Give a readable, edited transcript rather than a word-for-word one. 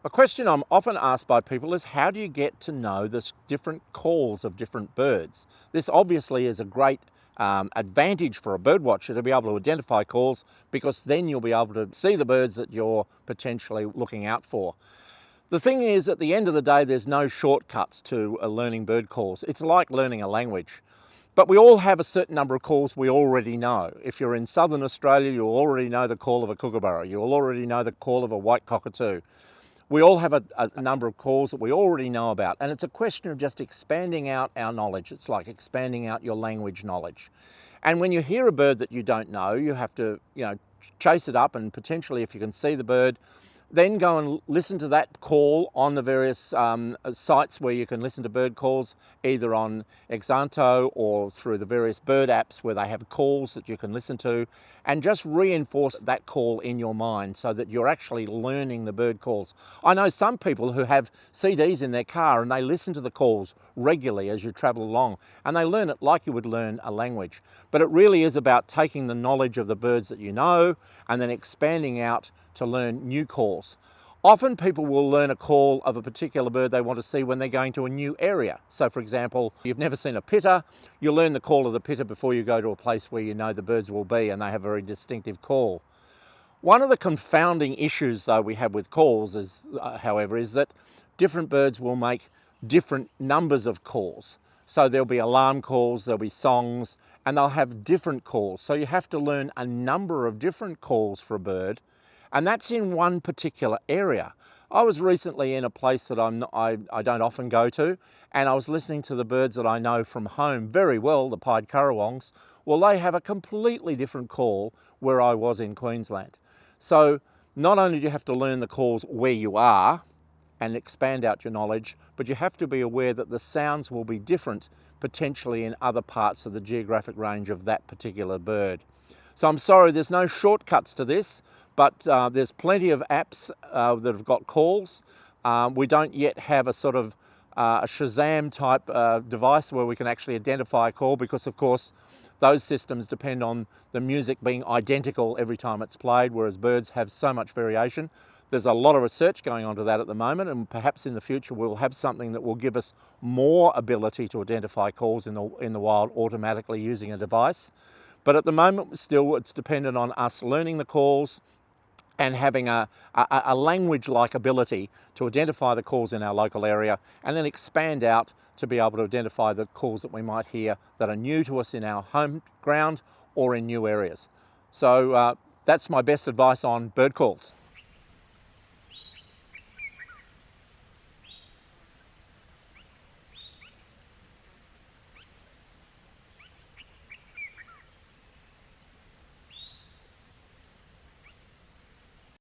A question I'm often asked by people is, how do you get to know the different calls of different birds? This obviously is a great advantage for a birdwatcher to be able to identify calls, because then you'll be able to see the birds that you're potentially looking out for. The thing is, at the end of the day, there's no shortcuts to learning bird calls. It's like learning a language. But we all have a certain number of calls we already know. If you're in southern Australia, you'll already know the call of a kookaburra. You'll already know the call of a white cockatoo. We all have a number of calls that we already know about, and it's a question of just expanding out our knowledge. It's like expanding out your language knowledge. And when you hear a bird that you don't know, you have to, chase it up, and potentially, if you can see the bird, then go and listen to that call on the various sites where you can listen to bird calls, either on Exanto or through the various bird apps where they have calls that you can listen to, and just reinforce that call in your mind so that you're actually learning the bird calls. I know some people who have CDs in their car and they listen to the calls regularly as you travel along, and they learn it like you would learn a language. But it really is about taking the knowledge of the birds that you know and then expanding out to learn new calls. Often people will learn a call of a particular bird they want to see when they're going to a new area. So for example, you've never seen a pitter, you'll learn the call of the pitter before you go to a place where you know the birds will be and they have a very distinctive call. One of the confounding issues though we have with calls is, however, is that different birds will make different numbers of calls. So there'll be alarm calls, there'll be songs, and they'll have different calls. So you have to learn a number of different calls for a bird, and that's in one particular area. I was recently in a place that I don't often go to, and I was listening to the birds that I know from home very well, the pied currawongs. Well, they have a completely different call where I was in Queensland. So not only do you have to learn the calls where you are and expand out your knowledge, but you have to be aware that the sounds will be different potentially in other parts of the geographic range of that particular bird. So I'm sorry, there's no shortcuts to this, but there's plenty of apps that have got calls. We don't yet have a sort of a Shazam type device where we can actually identify a call, because of course those systems depend on the music being identical every time it's played, whereas birds have so much variation. There's a lot of research going on to that at the moment, and perhaps in the future we'll have something that will give us more ability to identify calls in the wild automatically using a device. But at the moment, still, it's dependent on us learning the calls and having a language-like ability to identify the calls in our local area, and then expand out to be able to identify the calls that we might hear that are new to us in our home ground or in new areas. So that's my best advice on bird calls.